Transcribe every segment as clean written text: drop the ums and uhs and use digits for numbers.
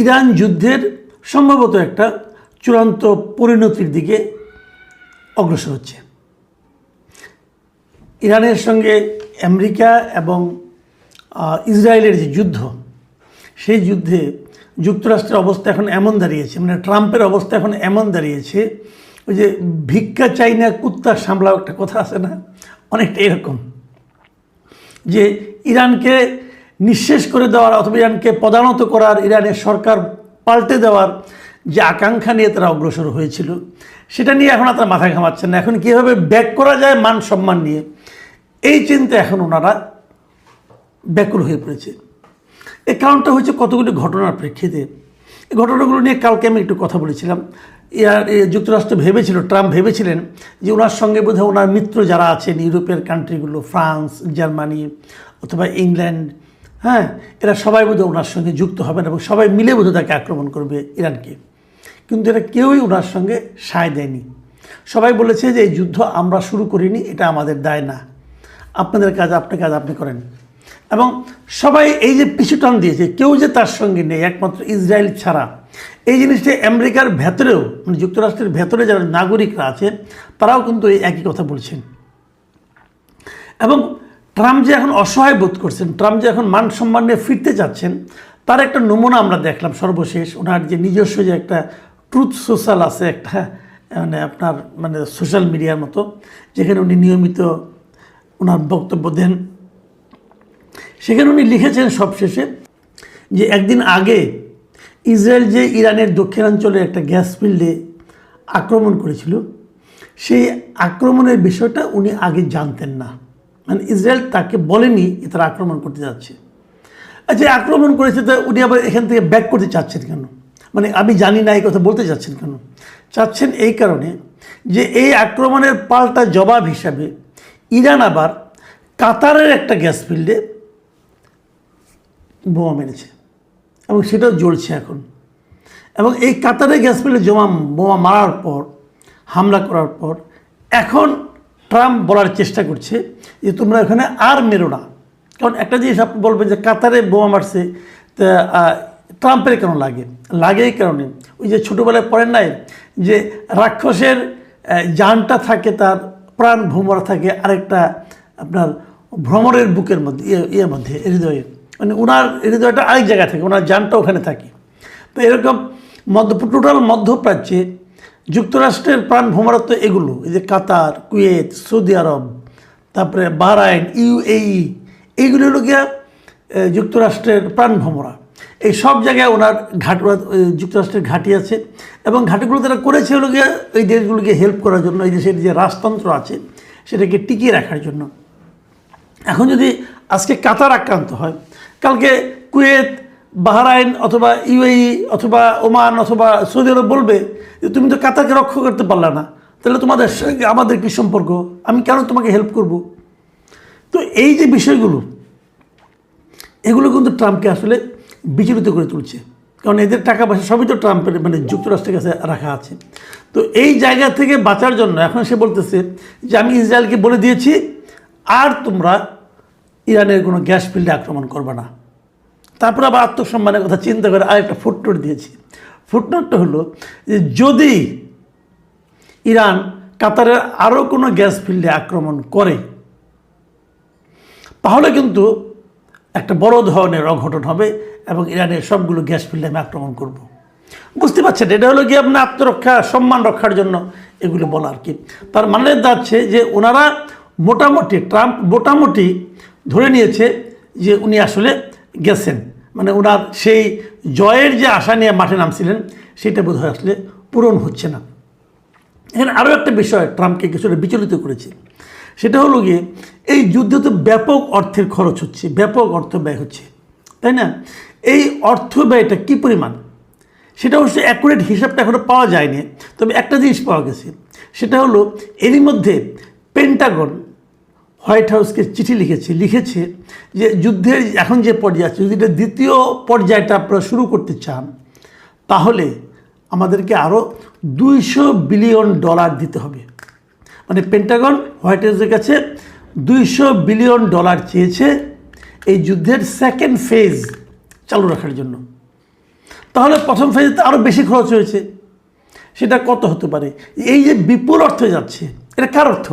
Iran যুদ্ধের সম্ভবত একটা চূড়ান্ত পরিণতির দিকে অগ্রসর হচ্ছে। ইরানের সঙ্গে আমেরিকা এবং ইসরায়েলের যে যুদ্ধ, সেই যুদ্ধে যুক্তরাষ্ট্রের অবস্থা এখন এমন দাঁড়িয়েছে, মানে ট্রাম্পের অবস্থা এখন এমন দাঁড়িয়েছে, ওই যে ভিক্ষা চাই না কুত্তা সামলাও একটা কথা আছে না, অনেকটা এরকম, যে ইরানকে নিঃশেষ করে দেওয়ার অথবা ইরানকে পদানত করার, ইরানের সরকার পাল্টে দেওয়ার যে আকাঙ্ক্ষা নিয়ে তারা অগ্রসর হয়েছিল, সেটা নিয়ে এখন তারা মাথা ঘামাচ্ছেন না। এখন কীভাবে ব্যাক করা যায় মান সম্মান নিয়ে, এই চিন্তা এখন ওনারা ব্যাকুল হয়ে পড়েছে। এই কারণটা হচ্ছে কতগুলি ঘটনার প্রেক্ষিতে। এই ঘটনাগুলো নিয়ে কালকে আমি একটু কথা বলেছিলাম। যুক্তরাষ্ট্র ভেবেছিল, ট্রাম্প ভেবেছিলেন যে ওনার সঙ্গে বোধহয় ওনার মিত্র যারা আছেন ইউরোপের কান্ট্রিগুলো, ফ্রান্স, জার্মানি অথবা ইংল্যান্ড, হ্যাঁ, এরা সবাই বোধহয় ওনার সঙ্গে যুক্ত হবেন এবং সবাই মিলে বোধহয় তাকে আক্রমণ করবে ইরানকে। কিন্তু এরা কেউই ওনার সঙ্গে সায় দেয়নি। সবাই বলেছে যে এই যুদ্ধ আমরা শুরু করিনি, এটা আমাদের দায় না, আপনাদের কাজ আপনি করেন। এবং সবাই এই যে পিছু টান দিয়েছে, কেউ যে তার সঙ্গে নেই একমাত্র ইসরায়েল ছাড়া। এই জিনিসটা আমেরিকার ভেতরেও, মানে যুক্তরাষ্ট্রের ভেতরে যারা নাগরিকরা আছেন তারাও কিন্তু এই একই কথা বলছেন। এবং ট্রাম্প যে এখন অসহায় বোধ করছেন, ট্রাম্প যে এখন মান সম্মান নিয়ে ফিরতে চাচ্ছেন, তার একটা নমুনা আমরা দেখলাম সর্বশেষ। ওনার যে নিজস্ব যে একটা ট্রুথ সোশ্যাল আছে, একটা মানে সোশ্যাল মিডিয়ার মতো, যেখানে উনি নিয়মিত ওনার বক্তব্য দেন, সেখানে উনি লিখেছেন সবশেষে যে একদিন আগে ইসরায়েল যে ইরানের দক্ষিণাঞ্চলে একটা গ্যাস ফিল্ডে আক্রমণ করেছিল, সেই আক্রমণের বিষয়টা উনি আগে জানতেন না। মানে ইসরায়েল তাকে বলেনি তারা আক্রমণ করতে যাচ্ছে। আচ্ছা, আক্রমণ করেছে তা উনি আবার এখান থেকে ব্যাক করতে চাচ্ছেন কেন? মানে আমি জানি না এই কথা বলতে চাচ্ছেন কেন? চাচ্ছেন এই কারণে যে এই আক্রমণের পাল্টা জবাব হিসাবে ইরান আবার কাতারের একটা গ্যাস ফিল্ডে বোমা মেরেছে এবং সেটাও জ্বলছে এখন। এবং এই কাতারের গ্যাস ফিল্ডে বোমা মারার পর, হামলা করার পর, এখন ট্রাম্প বলার চেষ্টা করছে যে তোমরা এখানে আর মেরো না। কারণ একটা জিনিস আপনি বলবেন যে কাতারে বোমা মারছে, তা ট্রাম্পের কেন লাগে? এই কারণে ওই যে ছোটোবেলায় পড়েন নাই যে রাক্ষসের জানটা থাকে, তার প্রাণ ভ্রমরা থাকে আরেকটা আপনার ভ্রমরের বুকের মধ্যে, মধ্যে হৃদয়ে, মানে ওনার হৃদয়টা আরেক জায়গায় থাকে, ওনার জানটা ওখানে থাকে। তো এরকম টোটাল মধ্যপ্রাচ্যে যুক্তরাষ্ট্রের প্রাণ ভ্রমরত্ব এগুলো, এই যে কাতার, কুয়েত, সৌদি আরব, তারপরে বাহরাইন, UAE, এইগুলো হলো গিয়া যুক্তরাষ্ট্রের প্রাণ ভ্রমরা। এই সব জায়গায় ওনার যুক্তরাষ্ট্রের ঘাঁটি আছে এবং ঘাঁটিগুলো তারা করেছে হলো গিয়া এই দেশগুলোকে হেল্প করার জন্য, এই দেশের যে রাজতন্ত্র আছে সেটাকে টিকিয়ে রাখার জন্য। এখন যদি আজকে কাতার আক্রান্ত হয়, কালকে কুয়েত, বাহরাইন অথবা UAE অথবা ওমান অথবা সৌদি আরব বলবে যে তুমি তো কাতারকে রক্ষা করতে পারলে না, তাহলে তোমাদের সঙ্গে আমাদের কী সম্পর্ক, আমি কেন তোমাকে হেল্প করব? তো এই যে বিষয়গুলো, এগুলো কিন্তু ট্রাম্পকে আসলে বিচলিত করে তুলছে। কারণ এদের টাকা পয়সা সবই তো ট্রাম্পের, মানে যুক্তরাষ্ট্রের কাছে রাখা আছে। তো এই জায়গা থেকে বাঁচার জন্য এখন সে বলতেছে যে আমি ইসরায়েলকে বলে দিয়েছি আর তোমরা ইরানের কোনো গ্যাস ফিল্ডে আক্রমণ করবে না। তারপর আবার আত্মসম্মানের কথা চিন্তা করে আরেকটা ফুটনোট দিয়েছি। ফুটনোটটা হলো যে যদি ইরান কাতারের আরও কোনো গ্যাস ফিল্ডে আক্রমণ করে, তাহলে কিন্তু একটা বড় ধরনের অঘটন হবে এবং ইরানের সবগুলো গ্যাস ফিল্ডে আমি আক্রমণ করব। বুঝতে পারছেন, এটা হলো কি আপনার আত্মরক্ষা, সম্মান রক্ষার জন্য এগুলো বলা আর কি। তার মানে যাচ্ছে যে ওনারা মোটামুটি, ট্রাম্প মোটামুটি ধরে নিয়েছে যে উনি আসলে গেছেন, মানে ওনার সেই জয়ের যে আশা নিয়ে মাঠে নামছিলেন সেটা বোধহয় আসলে পূরণ হচ্ছে না। এখানে আরও একটা বিষয় ট্রাম্পকে কিছুটা বিচলিত করেছে, সেটা হলো গিয়ে এই যুদ্ধে তো ব্যাপক অর্থের খরচ হচ্ছে, ব্যাপক অর্থ ব্যয় হচ্ছে, তাই না? এই অর্থ ব্যয়টা কী পরিমাণ সেটা অবশ্য অ্যাকুরেট হিসাবটা এখনও পাওয়া যায়নি। তবে একটা জিনিস পাওয়া গেছে, সেটা হলো এরই মধ্যে পেন্টাগন হোয়াইট হাউসকে চিঠি লিখেছে যে যুদ্ধের এখন যে পর্যায়ে আছে, যদি এটা দ্বিতীয় পর্যায়টা আপনারা শুরু করতে চান, তাহলে আমাদেরকে আরও $200 বিলিয়ন দিতে হবে। মানে পেন্টাগন হোয়াইট হাউসের কাছে $200 বিলিয়ন চেয়েছে এই যুদ্ধের সেকেন্ড ফেজ চালু রাখার জন্য। তাহলে প্রথম ফেজে আরও বেশি খরচ হয়েছে। সেটা কত হতে পারে? এই যে বিপুল অর্থ যাচ্ছে, এটা কার অর্থ?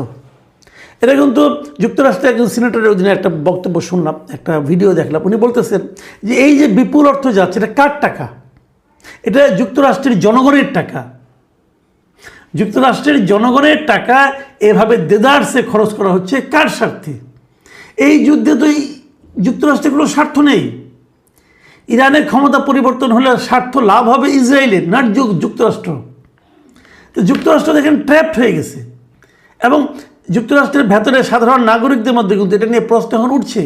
এটা কিন্তু যুক্তরাষ্ট্রের একজন সিনেটরের অধীনে একটা বক্তব্য শুনলাম, একটা ভিডিও দেখলাম। উনি বলতেছেন যে এই যে বিপুল অর্থ যাচ্ছে, এটা কার টাকা? এটা যুক্তরাষ্ট্রের জনগণের টাকা। যুক্তরাষ্ট্রের জনগণের টাকা এভাবে দেদারসে খরচ করা হচ্ছে কার স্বার্থে? এই যুদ্ধে তো যুক্তরাষ্ট্রের কোনো স্বার্থ নেই। ইরানের ক্ষমতা পরিবর্তন হলে স্বার্থ লাভ হবে ইসরায়েলের, না যুক্তরাষ্ট্র। তো যুক্তরাষ্ট্র দেখেন ট্র্যাপড হয়ে গেছে, এবং যুক্তরাষ্ট্রের ভেতরে সাধারণ নাগরিকদের মধ্যে কিন্তু এটা নিয়ে প্রশ্ন এখন উঠছে,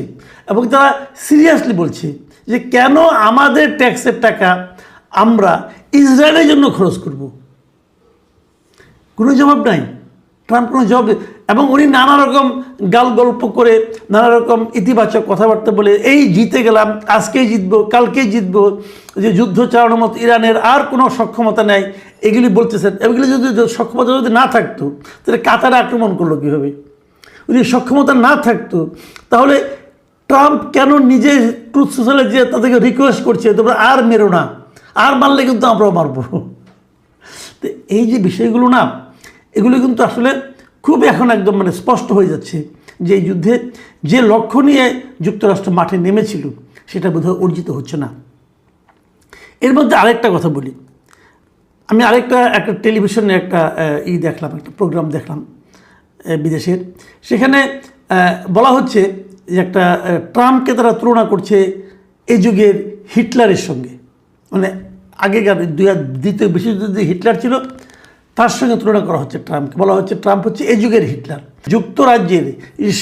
এবং তারা সিরিয়াসলি বলছে যে কেন আমাদের ট্যাক্সের টাকা আমরা ইসরায়েলের জন্য খরচ করব? কোনো জবাব নাই, ট্রাম্প কোনো জবাব। এবং উনি নানা রকম গাল গল্প করে, নানা রকম ইতিবাচক কথাবার্তা বলে, এই জিতে গেলাম, আজকেই জিতবো, কালকেই জিতবো, যে যুদ্ধ চালানোর মতো ইরানের আর কোনো সক্ষমতা নেই, এগুলি বলতেছেন। এগুলি যদি সক্ষমতা যদি না থাকতো তাহলে কাতারে আক্রমণ করলো কীভাবে? যদি সক্ষমতা না থাকতো তাহলে ট্রাম্প কেন নিজে ট্রুথ সোশ্যালে যে তাদেরকে রিকোয়েস্ট করছে তোমরা আর মেরো না, আর মারলে কিন্তু আমরাও মারবো। তো এই যে বিষয়গুলো না, এগুলো কিন্তু আসলে খুব এখন একদম মানে স্পষ্ট হয়ে যাচ্ছে যে এই যুদ্ধে যে লক্ষ্য নিয়ে যুক্তরাষ্ট্র মাঠে নেমেছিল সেটা বোধহয় অর্জিত হচ্ছে না। এর মধ্যে আরেকটা কথা বলি, আমি একটা টেলিভিশনে একটা দেখলাম, একটা প্রোগ্রাম দেখলাম বিদেশের। সেখানে বলা হচ্ছে যে একটা ট্রাম্পকে তারা তুলনা করছে এই যুগের হিটলারের সঙ্গে। মানে আগেকার দ্বিতীয় বিশ্বযুদ্ধে যে হিটলার ছিল তার সঙ্গে তুলনা করা হচ্ছে ট্রাম্পকে। বলা হচ্ছে ট্রাম্প হচ্ছে এই যুগের হিটলার। যুক্তরাজ্যের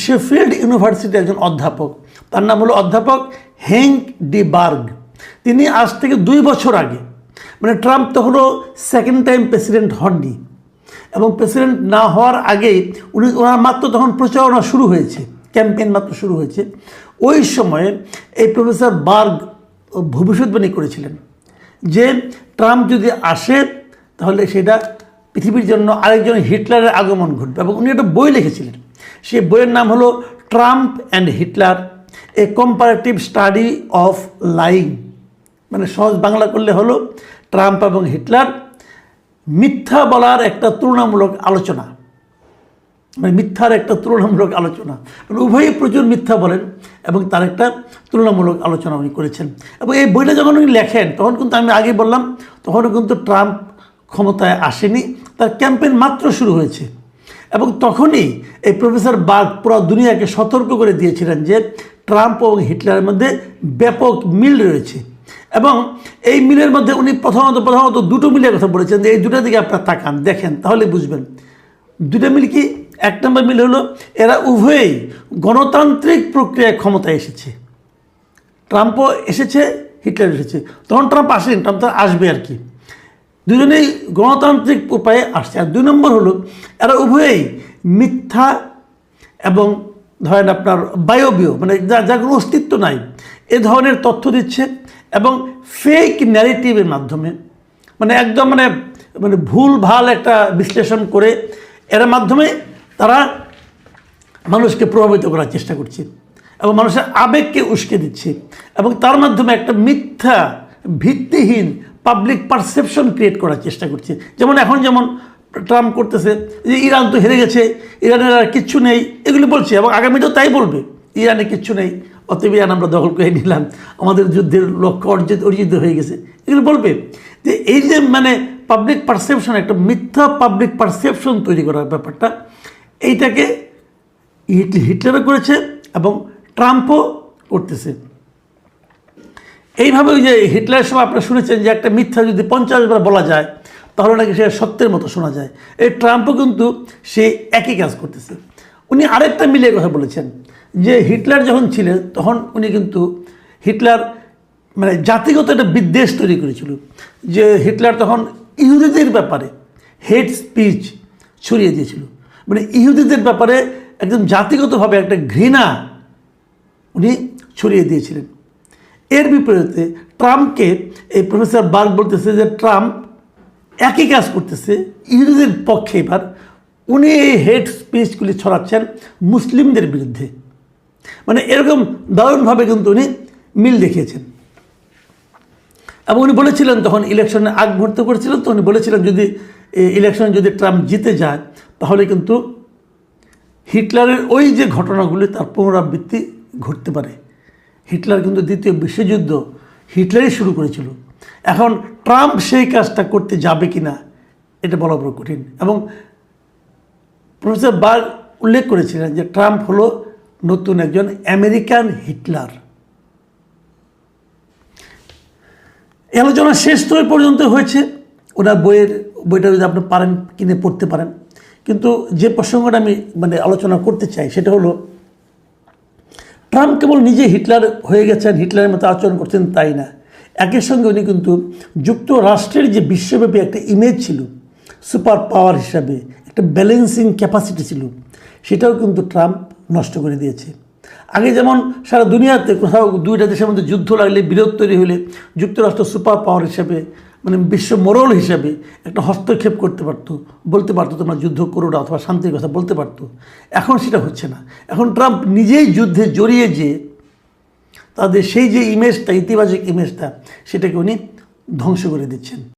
শেফিল্ড ইউনিভার্সিটির একজন অধ্যাপক, তার নাম হলো অধ্যাপক হেঙ্ক ডি বার্গ। তিনি আজ থেকে 2 বছর আগে, মানে ট্রাম্প তখনও সেকেন্ড টাইম প্রেসিডেন্ট হননি, এবং প্রেসিডেন্ট না হওয়ার আগেই ওনার মাত্র তখন প্রচারণা শুরু হয়েছে, ক্যাম্পেইন মাত্র শুরু হয়েছে। ওই সময়ে এই প্রফেসর বার্গ ভবিষ্যৎবাণী করেছিলেন যে ট্রাম্প যদি আসে তাহলে সেটা পৃথিবীর জন্য আরেকজন হিটলারের আগমন ঘটবে। এবং উনি একটা বই লিখেছিলেন, সেই বইয়ের নাম হলো Trump and Hitler, A comparative study of lying. মানে সহজ বাংলা করলে হলো ট্রাম্প এবং হিটলার মিথ্যা বলার একটা তুলনামূলক আলোচনা, মানে মিথ্যার একটা তুলনামূলক আলোচনা। মানে উভয়ই প্রচুর মিথ্যা বলেন এবং তার একটা তুলনামূলক আলোচনা উনি করেছেন। এবং এই বইটা যখন উনি লেখেন তখন কিন্তু আমি আগেই বললাম তখনও কিন্তু ট্রাম্প ক্ষমতায় আসেনি, তার ক্যাম্পেইন মাত্র শুরু হয়েছে। এবং তখনই এই প্রফেসর বার্গ পুরো দুনিয়াকে সতর্ক করে দিয়েছিলেন যে ট্রাম্প এবং হিটলারের মধ্যে ব্যাপক মিল রয়েছে। এবং এই মিলের মধ্যে উনি প্রথমত দুটো মিলের কথা বলেছেন যে এই দুটো দিকে আপনারা তাকান, দেখেন, তাহলে বুঝবেন। দুটো মিল কি? 1 নম্বর মিল হলো এরা উভয়েই গণতান্ত্রিক প্রক্রিয়ায় ক্ষমতায় এসেছে। ট্রাম্পও এসেছে, হিটলার এসেছে। তখন ট্রাম্প আসেনি, ট্রাম্প তো আসবে আর কি। দুজনেই গণতান্ত্রিক উপায়ে আসছে। আর 2 নম্বর হলো এরা উভয়েই মিথ্যা এবং ধরেন আপনার বায়বীয়, মানে যার কোনো অস্তিত্ব নাই, এ ধরনের তথ্য দিচ্ছে এবং ফেক ন্যারেটিভের মাধ্যমে, মানে একদম মানে ভুল ভাল একটা বিশ্লেষণ করে এর মাধ্যমে তারা মানুষকে প্রভাবিত করার চেষ্টা করছে এবং মানুষের আবেগকে উস্কে দিচ্ছে এবং তার মাধ্যমে একটা মিথ্যা ভিত্তিহীন পাবলিক পারসেপশন ক্রিয়েট করার চেষ্টা করছে। যেমন ট্রাম্প করতেছে যে ইরান তো হেরে গেছে, ইরানের আর কিচ্ছু নেই, এগুলি বলছে এবং আগামীতেও তাই বলবে, ইরানে কিচ্ছু নেই, অতএব ইরান আমরা দখল করে নিলাম, আমাদের যুদ্ধের লক্ষ্য অর্জিত হয়ে গেছে, এগুলো বলবে। যে এই যে মানে পাবলিক পারসেপশন, একটা মিথ্যা পাবলিক পারসেপশন তৈরি করার ব্যাপারটা, এইটাকে হিটলারও করেছে এবং ট্রাম্পও করতেছে। এইভাবে ওই যে হিটলারের সময় আপনারা শুনেছেন যে একটা মিথ্যা যদি 50 বার বলা যায় তাহলে নাকি সে সত্যের মতো শোনা যায়। এই ট্রাম্পও কিন্তু সে একই কাজ করতেছে। উনি আরেকটা মিলিয়ে কথা বলেছেন যে হিটলার যখন ছিলেন তখন উনি কিন্তু হিটলার মানে জাতিগত একটা বিদ্বেষ তৈরি করেছিল, যে হিটলার তখন ইহুদিদের ব্যাপারে হেট স্পিচ ছড়িয়ে দিয়েছিল, মানে ইহুদিদের ব্যাপারে একদম জাতিগতভাবে একটা ঘৃণা উনি ছড়িয়ে দিয়েছিলেন। এর বিপরীতে ট্রাম্পকে এই প্রফেসর বার্গ বলতেছে যে ট্রাম্প একই কাজ করতেছে ইহুদিদের পক্ষে। এবার উনি এই হেট স্পিচগুলি ছড়াচ্ছেন মুসলিমদের বিরুদ্ধে, মানে এরকম দারুণভাবে কিন্তু উনি মিল দেখিয়েছেন। এবং উনি বলেছিলেন, তখন ইলেকশনে আগ মুহূর্ত করেছিলেন, তো উনি বলেছিলেন যদি ইলেকশন যদি ট্রাম্প জিতে যায় তাহলে কিন্তু হিটলারের ওই যে ঘটনাগুলি তার পুনরাবৃত্তি ঘটতে পারে। হিটলার কিন্তু দ্বিতীয় বিশ্বযুদ্ধ হিটলারই শুরু করেছিল। এখন ট্রাম্প সেই কাজটা করতে যাবে কি না এটা বলা বড় কঠিন। এবং প্রফেসর বার উল্লেখ করেছিলেন যে ট্রাম্প হলো নতুন একজন আমেরিকান হিটলার। এই আলোচনা শেষ তো পর্যন্ত হয়েছে। ওনার বইটা যদি আপনি পারেন কিনে পড়তে পারেন। কিন্তু যে প্রসঙ্গটা আমি আলোচনা করতে চাই সেটা হলো, ট্রাম্প কেবল নিজে হিটলার হয়ে গেছেন, হিটলারের মতো আচরণ করছেন তাই না, একই সঙ্গে উনি কিন্তু যুক্তরাষ্ট্রের যে বিশ্বব্যাপী একটা ইমেজ ছিল সুপার পাওয়ার হিসাবে, একটা ব্যালেন্সিং ক্যাপাসিটি ছিল, সেটাও কিন্তু ট্রাম্প নষ্ট করে দিয়েছে। আগে যেমন সারা দুনিয়াতে কোথাও দুইটা দেশের মধ্যে যুদ্ধ লাগলে, বিরোধ তৈরি হলে যুক্তরাষ্ট্র সুপার পাওয়ার হিসাবে বিশ্ব মোড়ল হিসাবে একটা হস্তক্ষেপ করতে পারতো, বলতে পারতো তোমরা যুদ্ধ করো না, অথবা শান্তির কথা বলতে পারতো। এখন সেটা হচ্ছে না। এখন ট্রাম্প নিজেই যুদ্ধে জড়িয়ে যে তাদের সেই যে ইমেজটা, ইতিবাচক ইমেজটা, সেটাকে উনি ধ্বংস করে দিচ্ছেন।